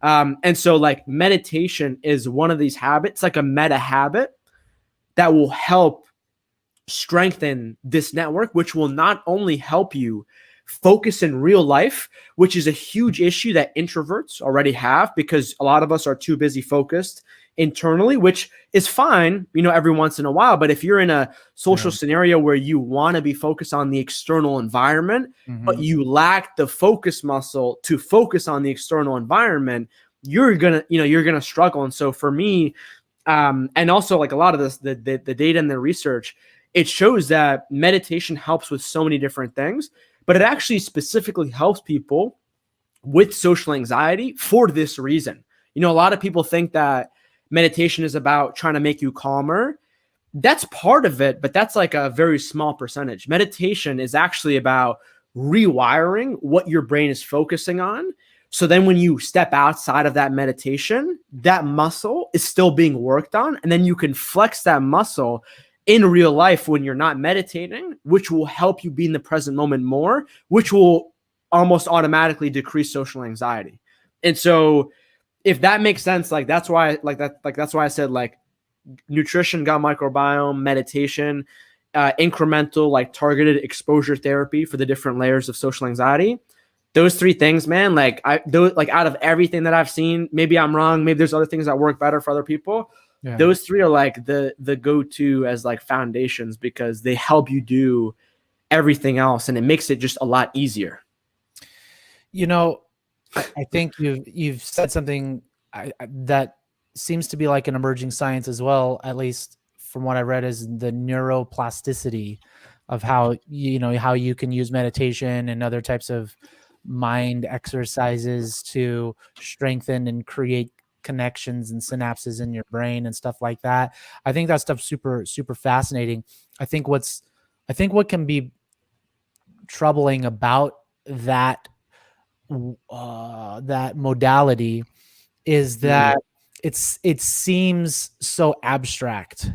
And so like meditation is one of these habits, like a meta habit that will help strengthen this network, which will not only help you focus in real life, which is a huge issue that introverts already have because a lot of us are too busy focused internally, which is fine, every once in a while. But if you're in a social scenario where you want to be focused on the external environment, but you lack the focus muscle to focus on the external environment, you're gonna struggle. And so for me, and also like a lot of this, the data and the research, it shows that meditation helps with so many different things, but it actually specifically helps people with social anxiety for this reason. A lot of people think that meditation is about trying to make you calmer. That's part of it, but that's like a very small percentage. Meditation is actually about rewiring what your brain is focusing on. So then when you step outside of that meditation, that muscle is still being worked on. And then you can flex that muscle in real life when you're not meditating, which will help you be in the present moment more, which will almost automatically decrease social anxiety. And so if that makes sense, like that's why I said like nutrition, gut microbiome, meditation, incremental, like targeted exposure therapy for the different layers of social anxiety. Those three things, man, like out of everything that I've seen, maybe I'm wrong, maybe there's other things that work better for other people. Yeah. Those three are like the go-to as like foundations because they help you do everything else and it makes it just a lot easier. I think you've said something that seems to be like an emerging science as well, at least from what I read, is the neuroplasticity of how you can use meditation and other types of mind exercises to strengthen and create connections and synapses in your brain and stuff like that. I think that stuff's super, super fascinating. I think what can be troubling about that modality is that it seems so abstract.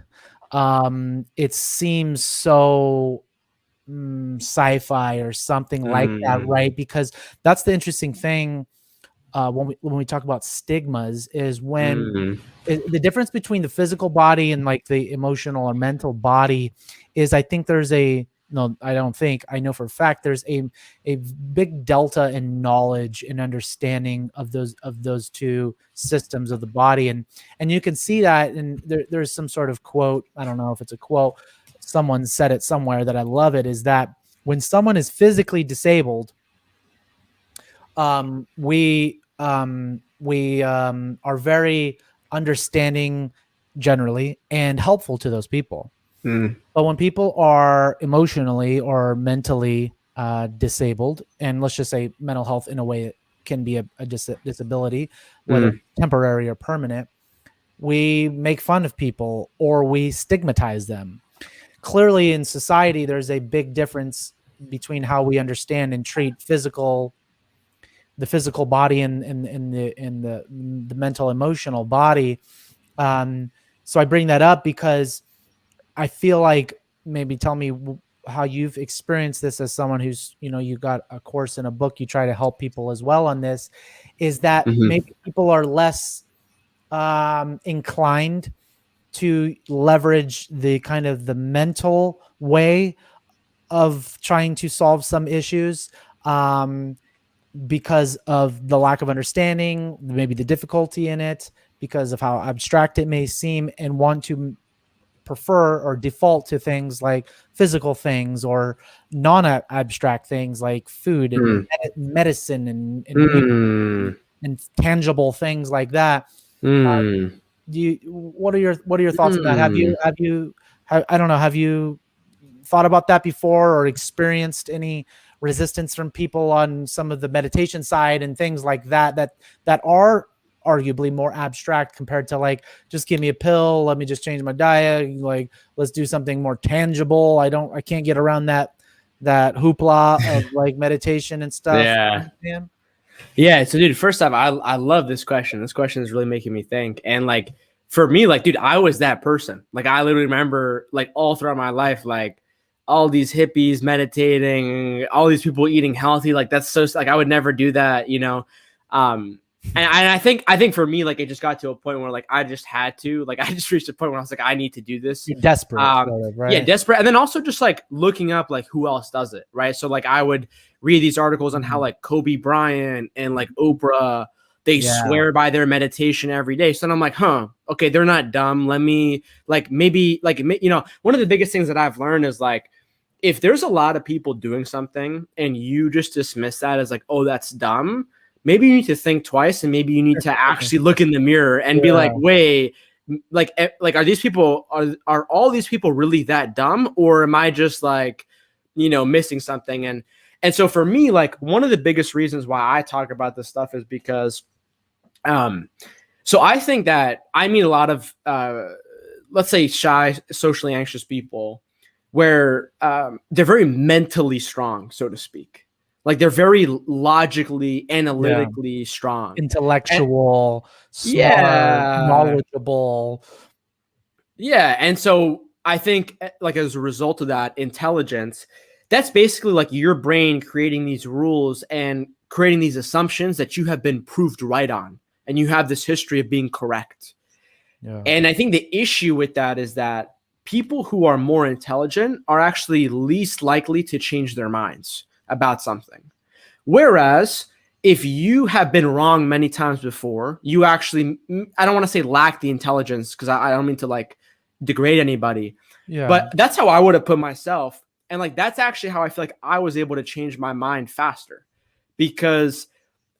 It seems so sci-fi or something like that, right? Because that's the interesting thing when we talk about stigmas is when the difference between the physical body and like the emotional or mental body is, I think I know for a fact there's a big delta in knowledge and understanding of those two systems of the body, and you can see that. And there's some sort of quote, I don't know if it's a quote, someone said it somewhere that I love it, is that when someone is physically disabled, we are very understanding generally and helpful to those people. But when people are emotionally or mentally disabled, and let's just say mental health in a way it can be a disability, whether temporary or permanent, we make fun of people or we stigmatize them. Clearly in society, there's a big difference between how we understand and treat the physical body and the mental emotional body. So I bring that up because I feel like, maybe tell me how you've experienced this as someone who's, you got a course and a book, you try to help people as well on this, is that maybe people are less inclined to leverage the kind of the mental way of trying to solve some issues because of the lack of understanding, maybe the difficulty in it, because of how abstract it may seem, and want to prefer or default to things like physical things or non-abstract things like food and medicine and tangible things like that. What are your thoughts on that? Have you thought about that before, or experienced any resistance from people on some of the meditation side and things like that are arguably more abstract compared to like, just give me a pill, let me just change my diet, like let's do something more tangible? I can't get around that hoopla of like meditation and stuff. Yeah. So dude, first off, I love this question. This question is really making me think. And like, for me, like, dude, I was that person. Like, I literally remember like all throughout my life, like all these hippies meditating, all these people eating healthy. Like, that's so, like, I would never do that, And I think for me, like, it just got to a point where like I just had to, like, I just reached a point where I was like, I need to do this. You're desperate, right? Yeah, desperate. And then also just like looking up like who else does it, right? So like I would read these articles on how like Kobe Bryant and like Oprah, they swear by their meditation every day. So then I'm like, okay, they're not dumb. Let me like maybe like, you know, one of the biggest things that I've learned is like, if there's a lot of people doing something and you just dismiss that as like, oh, that's dumb, maybe you need to think twice, and maybe you need to actually look in the mirror and be like, wait, like are these people, are all these people really that dumb, or am I just like, you know, missing something? And so for me, like one of the biggest reasons why I talk about this stuff is because so I think that I meet a lot of let's say shy, socially anxious people where they're very mentally strong, so to speak. Like they're very logically, analytically strong, intellectual, smart, knowledgeable. Yeah. And so I think like as a result of that intelligence, that's basically like your brain creating these rules and creating these assumptions that you have been proved right on. And you have this history of being correct. Yeah. And I think the issue with that is that people who are more intelligent are actually least likely to change their minds about something. Whereas if you have been wrong many times before, you actually, I don't want to say lack the intelligence, because I don't mean to like degrade anybody, but that's how I would have put myself. And like, that's actually how I feel like I was able to change my mind faster, because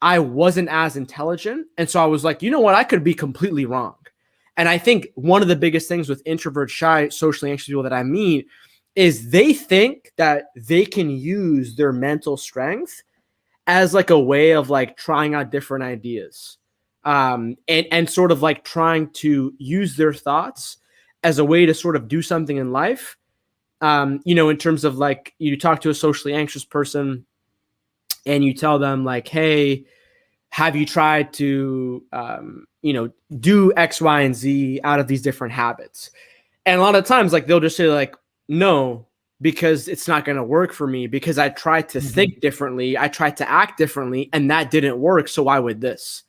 I wasn't as intelligent. And so I was like, you know what, I could be completely wrong. And I think one of the biggest things with introvert, shy, socially anxious people that I meet is they think that they can use their mental strength as like a way of like trying out different ideas, and sort of like trying to use their thoughts as a way to sort of do something in life. You know, in terms of like, you talk to a socially anxious person and you tell them like, hey, have you tried to, you know, do X, Y, and Z out of these different habits? And a lot of times, like, they'll just say like, no, because it's not going to work for me, because I tried to think differently. I tried to act differently, and that didn't work. So why would this?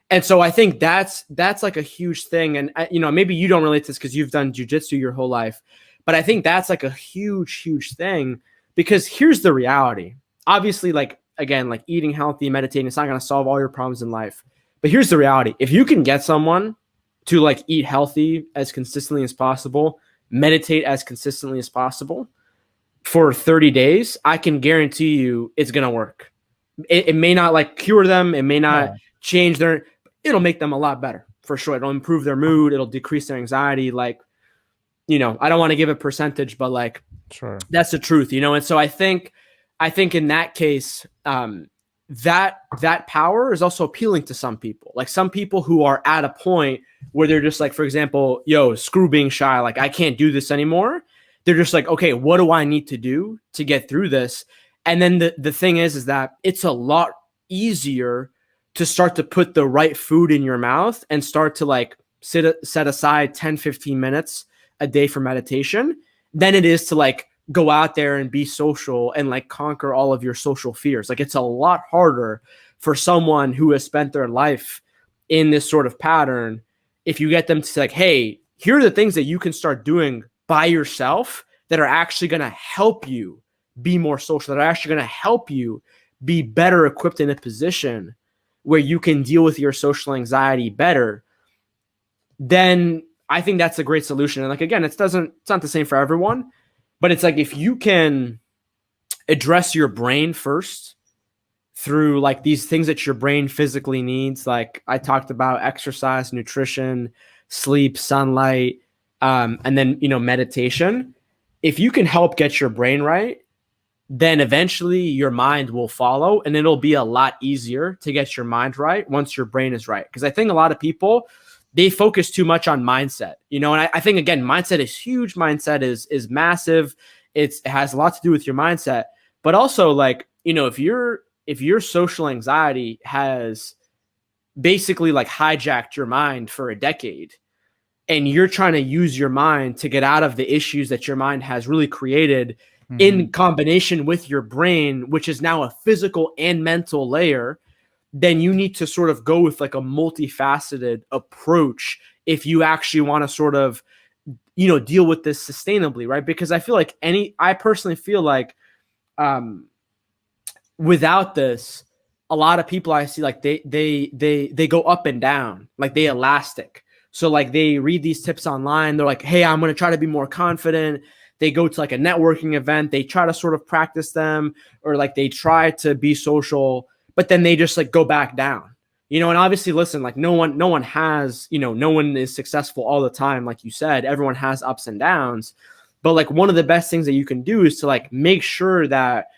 And so I think that's like a huge thing. And, you know, maybe you don't relate to this because you've done jujitsu your whole life, but I think that's like a huge, huge thing, because here's the reality. Obviously, like, again, like eating healthy, meditating, it's not going to solve all your problems in life. But here's the reality. If you can get someone to like eat healthy as consistently as possible, meditate as consistently as possible for 30 days, I can guarantee you it's going to work. It may not like cure them. It may not change it'll make them a lot better for sure. It'll improve their mood. It'll decrease their anxiety. Like, you know, I don't want to give a percentage, but like, that's the truth, you know? And so I think in that case, that power is also appealing to some people. Like some people who are at a point where they're just like, for example, yo, screw being shy. Like I can't do this anymore. They're just like, okay, what do I need to do to get through this? And then the thing is that it's a lot easier to start to put the right food in your mouth and start to like set aside 10, 15 minutes a day for meditation than it is to like go out there and be social and like conquer all of your social fears. Like it's a lot harder for someone who has spent their life in this sort of pattern. If you get them to say like, hey, here are the things that you can start doing by yourself that are actually going to help you be more social, that are actually going to help you be better equipped in a position where you can deal with your social anxiety better, then I think that's a great solution. And like, again, it's not the same for everyone, but it's like, if you can address your brain first through like these things that your brain physically needs, like I talked about exercise, nutrition, sleep, sunlight, and then, you know, meditation. If you can help get your brain right, then eventually your mind will follow, and it'll be a lot easier to get your mind right once your brain is right. Because I think a lot of people, they focus too much on mindset, you know, and I think, again, mindset is huge. Mindset is massive. It has a lot to do with your mindset, but also like, you know, if your social anxiety has basically like hijacked your mind for a decade, and you're trying to use your mind to get out of the issues that your mind has really created in combination with your brain, which is now a physical and mental layer, then you need to sort of go with like a multifaceted approach if you actually want to sort of, deal with this sustainably, right? Because I personally feel like without this, a lot of people I see, like they go up and down, like they elastic. So like they read these tips online. They're like, hey, I'm going to try to be more confident. They go to like a networking event. They try to sort of practice them, or like they try to be social, but then they just like go back down, and obviously listen, like no one has, no one is successful all the time. Like you said, everyone has ups and downs, but like one of the best things that you can do is to like make sure that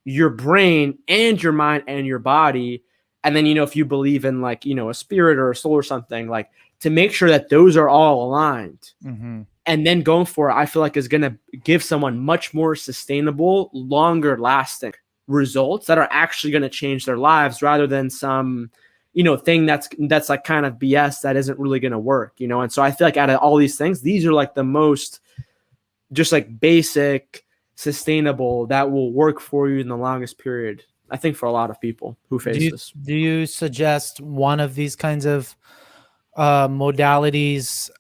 your brain and your mind and your body, and then, if you believe in like, a spirit or a soul or something, like to make sure that those are all aligned. Mm-hmm. And then going for it, I feel like is going to give someone much more sustainable, longer lasting results that are actually going to change their lives, rather than some, thing that's like kind of BS that isn't really going to work, And so I feel like out of all these things, these are like the most just like basic, sustainable, that will work for you in the longest period, I think, for a lot of people who face this. Do you suggest one of these kinds of modalities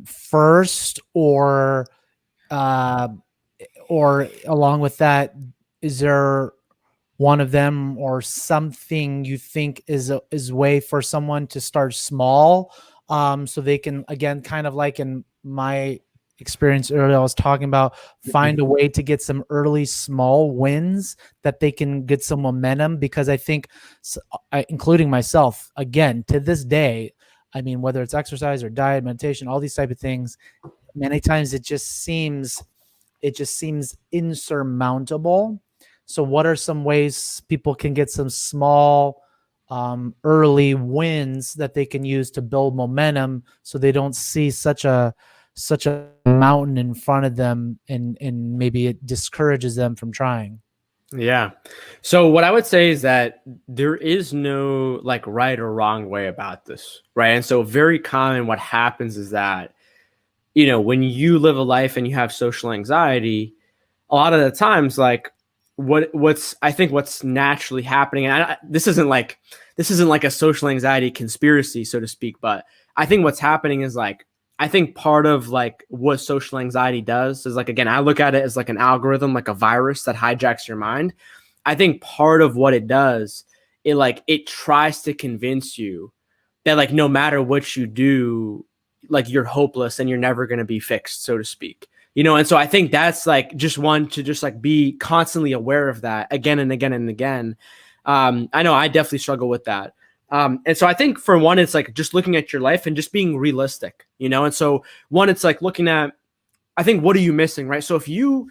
first, or along with that, is there one of them or something you think is a way for someone to start small, so they can, again, kind of like in my experience earlier, I was talking about, find a way to get some early small wins that they can get some momentum? Because I think, including myself, again, to this day, I mean, whether it's exercise or diet, meditation, all these type of things, many times it just seems insurmountable. So what are some ways people can get some small early wins that they can use to build momentum, so they don't see such a mountain in front of them, and maybe it discourages them from trying? Yeah. So what I would say is that there is no like right or wrong way about this, right? And so very common what happens is that, when you live a life and you have social anxiety, a lot of the times, like what's naturally happening, and this isn't like a social anxiety conspiracy, so to speak, but I think what's happening is like, I think part of like what social anxiety does is like, again, I look at it as like an algorithm, like a virus that hijacks your mind. I think part of what it does, it tries to convince you that like, no matter what you do, like you're hopeless and you're never going to be fixed, so to speak, And so I think that's like just one to just like be constantly aware of that again and again and again. I know I definitely struggle with that. And so I think for one, it's like just looking at your life and just being realistic, And so one, it's like looking at, I think, what are you missing, right? So if you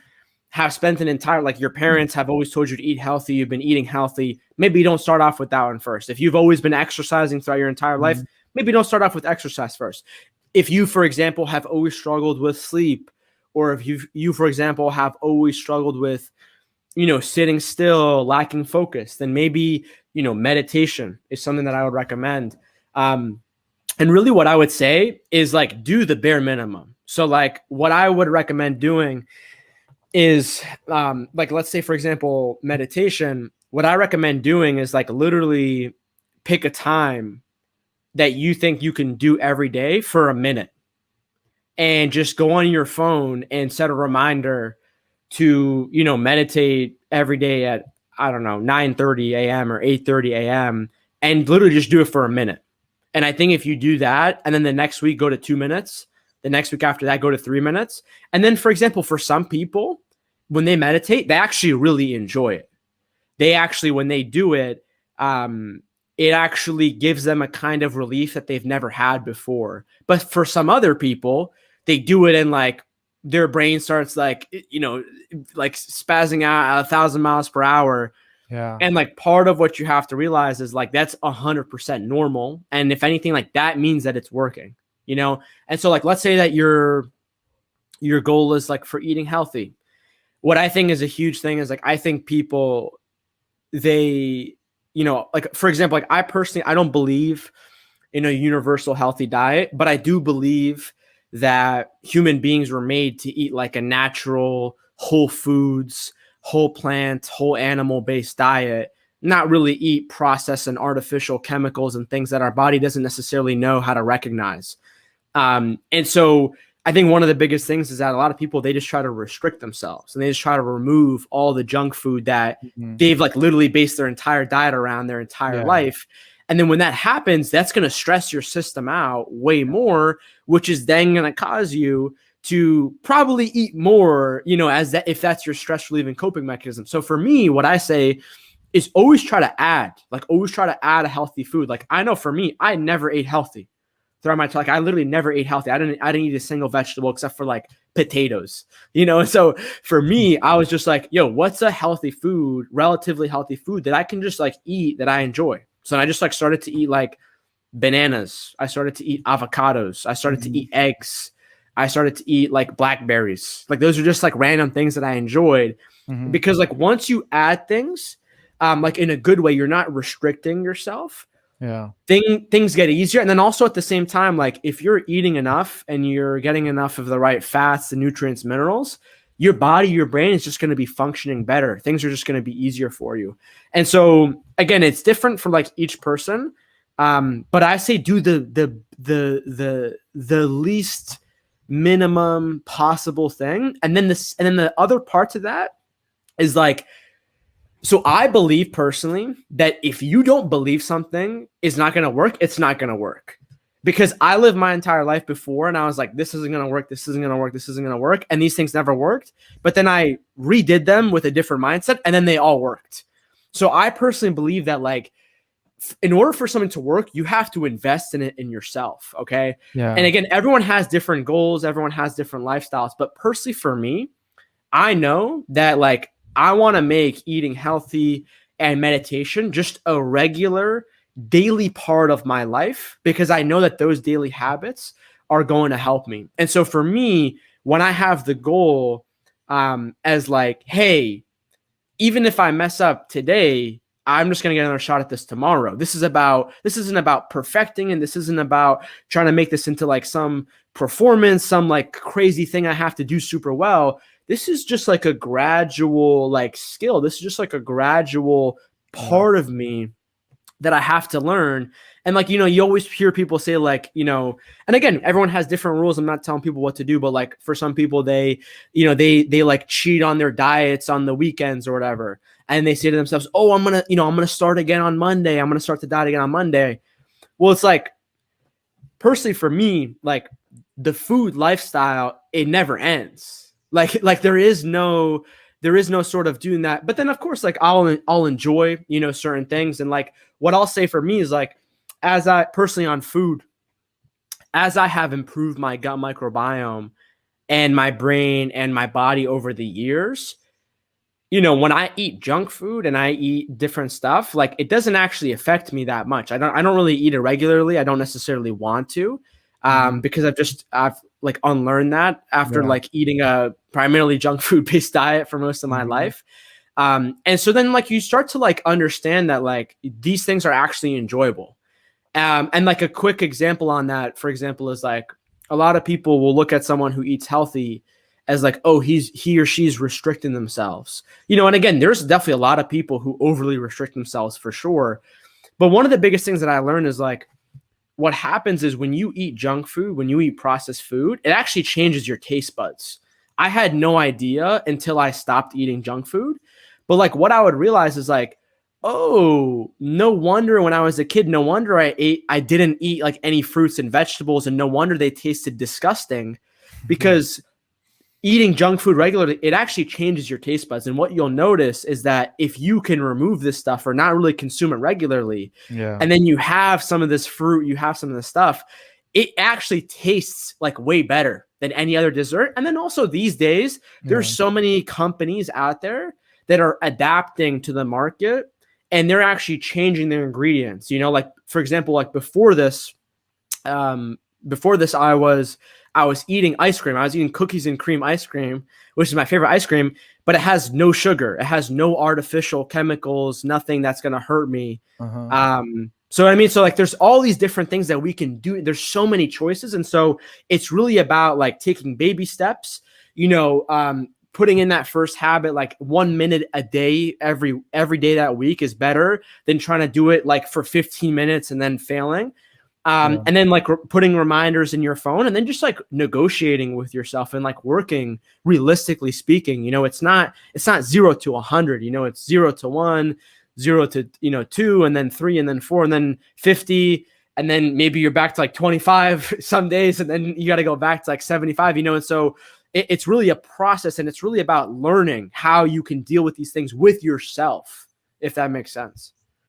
have spent an entire, like your parents have always told you to eat healthy, you've been eating healthy, maybe you don't start off with that one first. If you've always been exercising throughout your entire life, maybe don't start off with exercise first. If you, for example, have always struggled with sleep, or if you, for example, have always struggled with, sitting still, lacking focus, then maybe, meditation is something that I would recommend. And really what I would say is like, do the bare minimum. So like what I would recommend doing is like, let's say, for example, meditation, what I recommend doing is like literally pick a time that you think you can do every day for a minute, and just go on your phone and set a reminder to, meditate every day at, I don't know, 9:30 a.m. or 8:30 a.m. and literally just do it for a minute. And I think if you do that, and then the next week go to 2 minutes, the next week after that go to 3 minutes. And then, for example, for some people, when they meditate, they actually really enjoy it. They actually, when they do it, it actually gives them a kind of relief that they've never had before. But for some other people, they do it and like their brain starts like, like spazzing out at 1,000 miles per hour. Yeah. And like part of what you have to realize is like, that's 100% normal. And if anything, like that means that it's working, And so like, let's say that your goal is like for eating healthy. What I think is a huge thing is like, I think people, they, like, for example, like I personally, I don't believe in a universal healthy diet, but I do believe that human beings were made to eat like a natural, whole foods, whole plant, whole animal based diet. not really eat processed and artificial chemicals and things that our body doesn't necessarily know how to recognize. And so I think one of the biggest things is that a lot of people, they just try to restrict themselves and they just try to remove all the junk food that they've like literally based their entire diet around their entire life. And then when that happens, that's going to stress your system out way more, which is then going to cause you to probably eat more, you know, as that, if that's your stress relieving coping mechanism. So for me, what I say is always try to add a healthy food. Like I know for me, I never ate healthy throughout my time. Like I literally never ate healthy. I didn't eat a single vegetable except for like potatoes, you know? And so for me, I was just like, yo, what's a healthy food, relatively healthy food that I can just like eat that I enjoy? So I just like started to eat like bananas. I started to eat avocados. I started to eat eggs. I started to eat like blackberries. Like those are just like random things that I enjoyed because like once you add things, like in a good way, you're not restricting yourself. Yeah. Things get easier. And then also at the same time, like if you're eating enough and you're getting enough of the right fats, the nutrients, minerals, your body, your brain is just going to be functioning better. Things are just going to be easier for you. And so again, it's different for like each person. But I say do the least minimum possible thing. And then the other part to that is like, so I believe personally that if you don't believe something is not going to work, it's not going to work. Because I lived my entire life before and I was like, this isn't going to work. This isn't going to work. This isn't going to work. And these things never worked. But then I redid them with a different mindset and then they all worked. So I personally believe that like, in order for something to work, you have to invest in it in yourself. Okay. Yeah. And again, everyone has different goals. Everyone has different lifestyles. But personally for me, I know that like, I want to make eating healthy and meditation just a regular daily part of my life because I know that those daily habits are going to help me. And so for me, when I have the goal as like, hey, even if I mess up today, I'm just going to get another shot at this tomorrow. This isn't about perfecting and this isn't about trying to make this into like some performance, some like crazy thing I have to do super well. This is just like a gradual like skill. This is just like a gradual part of me that I have to learn. And like, you know, you always hear people say like, you know, and again, everyone has different rules. I'm not telling people what to do, but like for some people, they like cheat on their diets on the weekends or whatever. And they say to themselves, oh, I'm going to start again on Monday. I'm going to start the diet again on Monday. Well, it's like, personally for me, like the food lifestyle, it never ends. Like there is no sort of doing that. But then of course, like I'll enjoy, you know, certain things. And like what I'll say for me is like, as I personally on food, as I have improved my gut microbiome and my brain and my body over the years, you know, when I eat junk food and I eat different stuff, like it doesn't actually affect me that much. I don't really eat it regularly. I don't necessarily want to, because I've like unlearned that after like eating a primarily junk food based diet for most of my life. And so then like you start to like understand that like these things are actually enjoyable. And like a quick example on that, for example, is like a lot of people will look at someone who eats healthy as like, oh, he or she's restricting themselves, you know. And again, there's definitely a lot of people who overly restrict themselves for sure. But one of the biggest things that I learned is like, what happens is when you eat junk food, when you eat processed food, it actually changes your taste buds. I had no idea until I stopped eating junk food. But like what I would realize is like, oh, no wonder when I was a kid, no wonder I didn't eat like any fruits and vegetables, and no wonder they tasted disgusting, because eating junk food regularly, it actually changes your taste buds. And what you'll notice is that if you can remove this stuff or not really consume it regularly, and then you have some of this fruit, you have some of this stuff, it actually tastes like way better than any other dessert. And then also these days, there's so many companies out there that are adapting to the market, and they're actually changing their ingredients. You know, like for example, like before this, I was eating ice cream. I was eating cookies and cream ice cream, which is my favorite ice cream, but it has no sugar. It has no artificial chemicals, nothing that's going to hurt me. So I mean, so like there's all these different things that we can do. There's so many choices. And so it's really about like taking baby steps, you know, putting in that first habit, like 1 minute a day, every day that week is better than trying to do it like for 15 minutes and then failing. And then like putting reminders in your phone, and then just like negotiating with yourself and like working realistically speaking. You know, it's not 0 to 100, you know, it's 0 to 1, 0 to, 2, and then 3, and then 4, and then 50. And then maybe you're back to like 25 some days, and then you got to go back to like 75, and so it's really a process, and it's really about learning how you can deal with these things with yourself, if that makes sense.